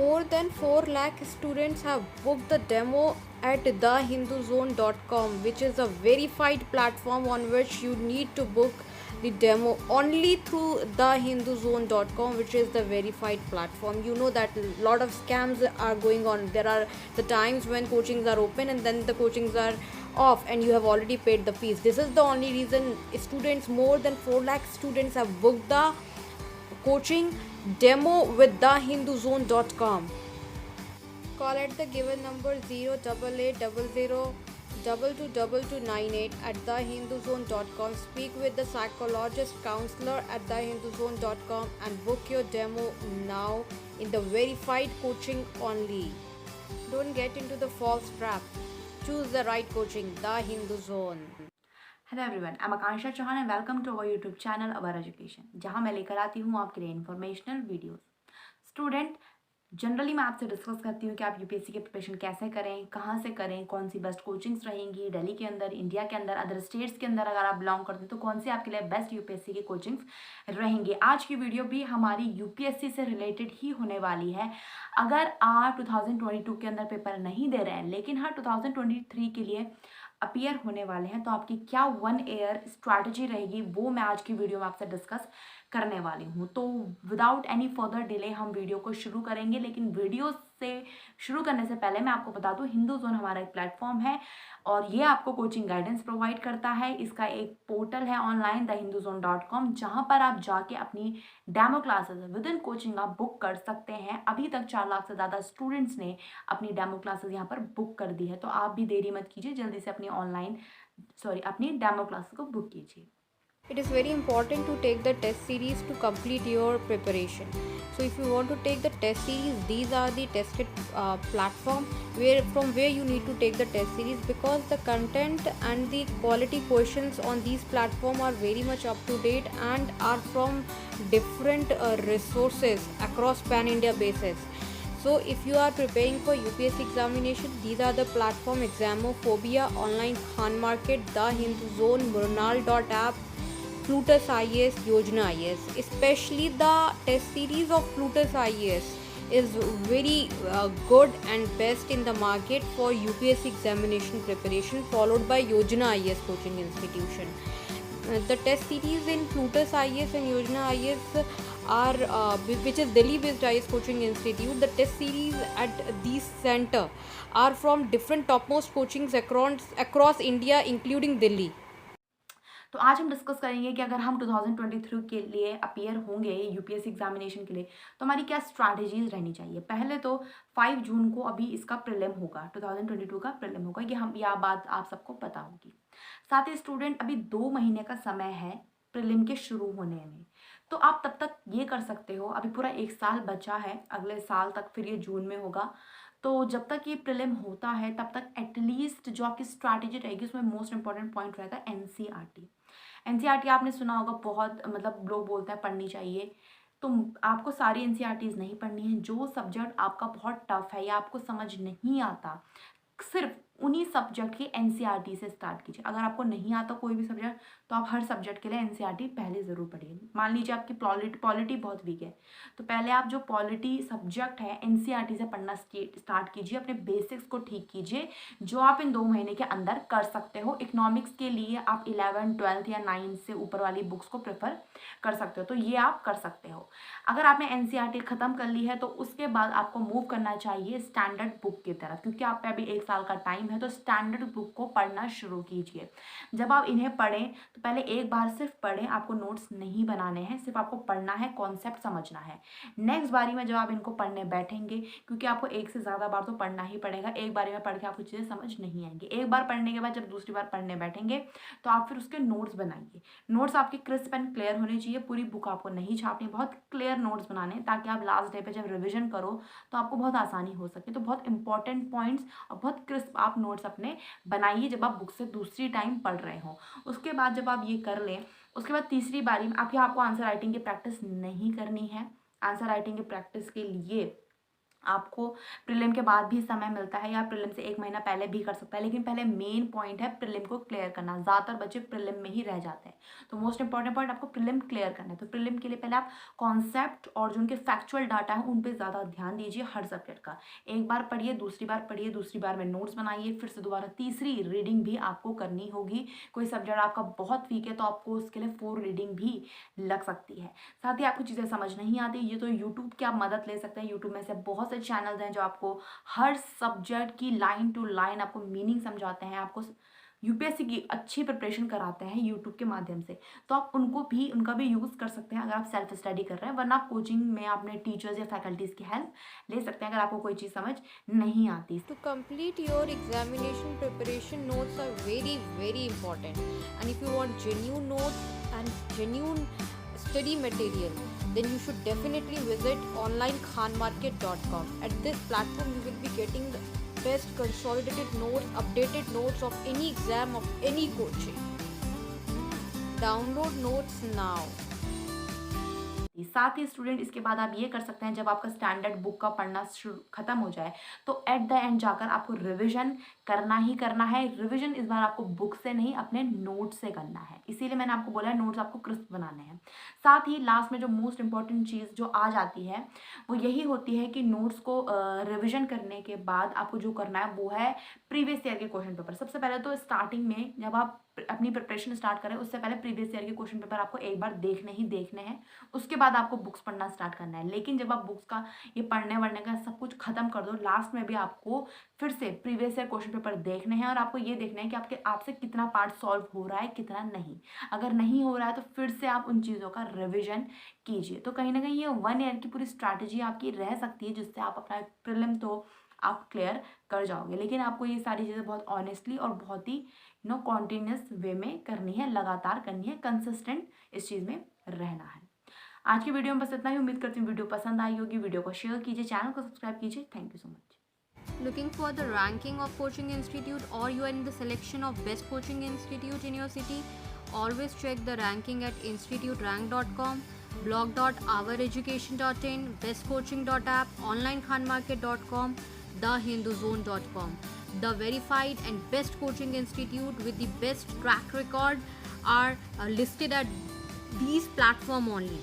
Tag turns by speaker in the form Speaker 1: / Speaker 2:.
Speaker 1: More than 4 lakh students have booked the demo at thehinduzone.com, which is a verified platform on which you need to book the demo only through thehinduzone.com, which is the verified platform. You know that a lot of scams are going on. There are the times when coachings are open and then the coachings are off and you have already paid the fees. This is the only reason students, more than 4 lakh students, have booked the coaching demo with thehinduzone.com. Call at the given number 08800222298 at thehinduzone.com. Speak with the psychologist counselor at thehinduzone.com and book your demo now in the verified coaching only. Don't get into the false trap. Choose the right coaching, The Hindu Zone.
Speaker 2: Hello everyone, I am Akanksha Chauhan and welcome to our YouTube channel our education, जहां मैं लेकर आती हूं आपके लिए informational videos. Student, generally मैं आपसे discuss करती हूं कि आप यूपीएससी के प्रिपरेशन कैसे करें, कहां से करें, कौन सी बेस्ट कोचिंग्स रहेंगी दिल्ली के अंदर, इंडिया के अंदर, अदर स्टेट्स के अंदर अगर आप बिलोंग करते हैं तो कौन सी आपके लिए बेस्ट यूपीएससी की कोचिंग्स रहेंगी। आज की वीडियो भी हमारी यूपीएससी से रिलेटेड ही होने वाली है। अगर आप 2022 के अंदर पेपर नहीं दे रहे हैं लेकिन हाँ 2023 के लिए अपीयर होने वाले हैं तो आपकी क्या 1 ईयर स्ट्रैटेजी रहेगी वो मैं आज की वीडियो में आपसे डिस्कस करने वाली हूँ। तो विदाउट एनी फर्दर डिले हम वीडियो को शुरू करेंगे, लेकिन वीडियो से शुरू करने से पहले मैं आपको बता दूँ हिंदू जोन हमारा एक प्लेटफॉर्म है और ये आपको कोचिंग गाइडेंस प्रोवाइड करता है। इसका एक पोर्टल है ऑनलाइन thehinduzone.com, जहाँ पर आप जाके अपनी demo classes with in coaching आप बुक कर सकते हैं। अभी तक 4 लाख से ज़्यादा स्टूडेंट्स ने अपनी डेमो क्लासेस यहाँ पर बुक कर दी है, तो आप भी देरी मत कीजिए, जल्दी से अपनी डेमो क्लासेस को बुक कीजिए।
Speaker 1: It is very important to take the test series to complete your preparation. So if you want to take the test series, these are the tested platform from where you need to take the test series, because the content and the quality questions on these platform are very much up to date and are from different resources across pan India basis. So if you are preparing for UPSC examination, these are the platform: Examophobia, Online Khan Market, The Hindu Zone, Murnal.app, Plutus IAS, Yojana IAS. Especially the test series of Plutus IAS is very good and best in the market for UPSC examination preparation, followed by Yojana IAS coaching institution. The test series in Plutus IAS and Yojana IAS are which is Delhi based IAS coaching institute. The test series at these center are from different topmost coachings across India, including Delhi.
Speaker 2: तो आज हम discuss करेंगे कि अगर हम 2023 के लिए appear होंगे यूपीएससी एग्जामिनेशन के लिए तो हमारी क्या स्ट्रैटेजीज रहनी चाहिए। पहले तो 5 जून को अभी इसका प्रीलिम होगा, 2022 का प्रीलिम होगा, ये यह बात आप सबको पता होगी। साथ ही स्टूडेंट, अभी 2 महीने का समय है प्रीलिम के शुरू होने में, तो आप तब तक ये कर सकते हो, अभी पूरा 1 साल बचा है, अगले साल तक फिर ये जून में होगा। तो जब तक ये प्रीलिम होता है तब तक एटलीस्ट जो आपकी स्ट्रैटेजी रहेगी उसमें मोस्ट इंपॉर्टेंट पॉइंट रहेगा एनसीईआरटी। एनसीईआरटी आपने सुना होगा, बहुत मतलब लोग बोलते हैं पढ़नी चाहिए, तो आपको सारी एनसीईआरटीज नहीं पढ़नी है। जो सब्जेक्ट आपका बहुत टफ है या आपको समझ नहीं आता, सिर्फ उन्हीं सब्जेक्ट की एनसीईआरटी से स्टार्ट कीजिए। अगर आपको नहीं आता कोई भी सब्जेक्ट तो आप हर सब्जेक्ट के लिए एनसीईआरटी पहले ज़रूर पढ़िए। मान लीजिए आपकी पॉलिटी बहुत वीक है, तो पहले आप जो पॉलिटी सब्जेक्ट है एनसीईआरटी से पढ़ना स्टार्ट कीजिए, अपने बेसिक्स को ठीक कीजिए, जो आप इन 2 महीने के अंदर कर सकते हो। इकोनॉमिक्स के लिए आप 11, 12 या 9 से ऊपर वाली बुक्स को प्रेफर कर सकते हो, तो ये आप कर सकते हो। अगर आपने एनसीईआरटी ख़त्म कर ली है तो उसके बाद आपको मूव करना चाहिए स्टैंडर्ड बुक की तरफ, क्योंकि आप पे अभी 1 साल का टाइम है, तो स्टैंडर्ड बुक को पढ़ना शुरू कीजिए। जब आप इन्हें पढ़ें तो पहले एक बार सिर्फ पढ़ें, आपको नोट्स नहीं बनाने हैं, सिर्फ आपको पढ़ना है, कॉन्सेप्ट समझना है। नेक्स्ट बारी में जब आप इनको पढ़ने बैठेंगे, क्योंकि आपको एक से ज़्यादा बार तो पढ़ना ही पड़ेगा, एक बारी में पढ़ के आपको चीज़ें समझ नहीं आएंगी। एक बार पढ़ने के बाद जब दूसरी बार पढ़ने बैठेंगे तो आप फिर उसके नोट्स बनाइए। नोट्स आपके क्रिस्प एंड क्लियर होने चाहिए, पूरी बुक आपको नहीं छापनी, बहुत क्लियर नोट्स बनाने, ताकि आप लास्ट डे पे जब रिविजन करो तो आपको बहुत आसानी हो सके। तो बहुत इंपॉर्टेंट पॉइंट्स और बहुत क्रिस्प आप नोट्स अपने बनाइए जब आप बुक से दूसरी टाइम पढ़ रहे हो। उसके बाद जब आप ये कर लें, उसके बाद तीसरी बारी में आपको आंसर राइटिंग की प्रैक्टिस नहीं करनी है। आंसर राइटिंग की प्रैक्टिस के लिए आपको प्रीलिम के बाद भी समय मिलता है या प्रीलिम से 1 महीना पहले भी कर सकता है, लेकिन पहले मेन पॉइंट है प्रीलिम को क्लियर करना। ज़्यादातर बच्चे प्रीलिम में ही रह जाते हैं, तो मोस्ट इंपॉर्टेंट पॉइंट आपको प्रीलिम क्लियर करना है। तो प्रीलिम के लिए पहले आप कॉन्सेप्ट और जो उनके फैक्चुअल डाटा है उन पर ज़्यादा ध्यान दीजिए हर सब्जेक्ट का। एक बार पढ़िए, दूसरी बार पढ़िए, दूसरी बार में नोट्स बनाइए, फिर से दोबारा तीसरी रीडिंग भी आपको करनी होगी। कोई सब्जेक्ट आपका बहुत वीक है तो आपको उसके लिए 4 रीडिंग भी लग सकती है। साथ ही आपको चीज़ें समझ नहीं आती, ये तो यूट्यूब की आप मदद ले सकते हैं। यूट्यूब में से बहुत से चैनल्स हैं जो आपको हर सब्जेक्ट की लाइन टू लाइन आपको मीनिंग समझाते हैं, आपको यूपीएससी की अच्छी प्रिपरेशन कराते हैं यूट्यूब के माध्यम से। तो आप उनका भी यूज़ कर सकते हैं अगर आप सेल्फ स्टडी कर रहे हैं, वरना आप कोचिंग में अपने टीचर्स या फैकल्टीज़ की हेल्प ले सकते हैं अगर आपको कोई चीज़ समझ नहीं आती।
Speaker 1: To complete your examination preparation, notes are very very important, and if you want genuine notes and genuine study material, then you should definitely visit onlinekhanmarket.com. At this platform you will be getting the best consolidated notes, updated notes of any exam of any coaching. Download notes now.
Speaker 2: साथ ही student इसके बाद आप ये कर सकते हैं, जब आपका स्टैंडर्ड बुक का पढ़ना खत्म हो जाए तो एट द एंड जाकर आपको रिवीजन करना ही करना है। रिवीजन इस बार आपको बुक से नहीं अपने नोट से करना है, इसीलिए मैंने आपको बोला है नोट्स आपको क्रिस्प बनाने हैं। साथ ही लास्ट में जो मोस्ट इंपॉर्टेंट चीज़ जो आ जाती है वो यही होती है कि नोट्स को रिविजन करने के बाद आपको जो करना है वो है प्रीवियस ईयर के क्वेश्चन पेपर। सबसे पहले तो स्टार्टिंग में जब आप अपनी प्रिपरेशन स्टार्ट करें उससे पहले प्रीवियस ईयर के क्वेश्चन पेपर आपको एक बार देखने हैं, उसके बाद आपको बुक्स पढ़ना स्टार्ट करना है। लेकिन जब आप बुक्स का ये पढ़ने वढ़ने का सब कुछ खत्म कर दो, लास्ट में भी आपको फिर से प्रीवियस ईयर क्वेश्चन पेपर देखने हैं और आपको ये देखना है कि आपसे कितना पार्ट सॉल्व हो रहा है, कितना नहीं। अगर नहीं हो रहा है तो फिर से आप उन चीज़ों का रिविजन कीजिए। तो कहीं ना कहीं ये 1 ईयर की पूरी स्ट्रैटेजी आपकी रह सकती है, जिससे आप अपना प्रीलिम तो आप क्लियर कर जाओगे। लेकिन आपको ये सारी चीज़ें बहुत ऑनेस्टली और बहुत ही कॉन्टिन्यूस वे में करनी है, लगातार करनी है, कंसिस्टेंट इस चीज़ में रहना है। आज की वीडियो में बस इतना ही। उम्मीद करती हूँ वीडियो पसंद आई होगी। वीडियो को शेयर कीजिए, चैनल को सब्सक्राइब कीजिए। Thank you so much.
Speaker 1: Looking for the ranking of coaching institute, or you are in the selection of best coaching institute in your city? Always check the ranking at instituterank.com, blog.oureducation.in, bestcoaching.app, onlinekhanmarket.com, thehinduzone.com. The verified and best coaching institute with the best track record are listed at these platform only.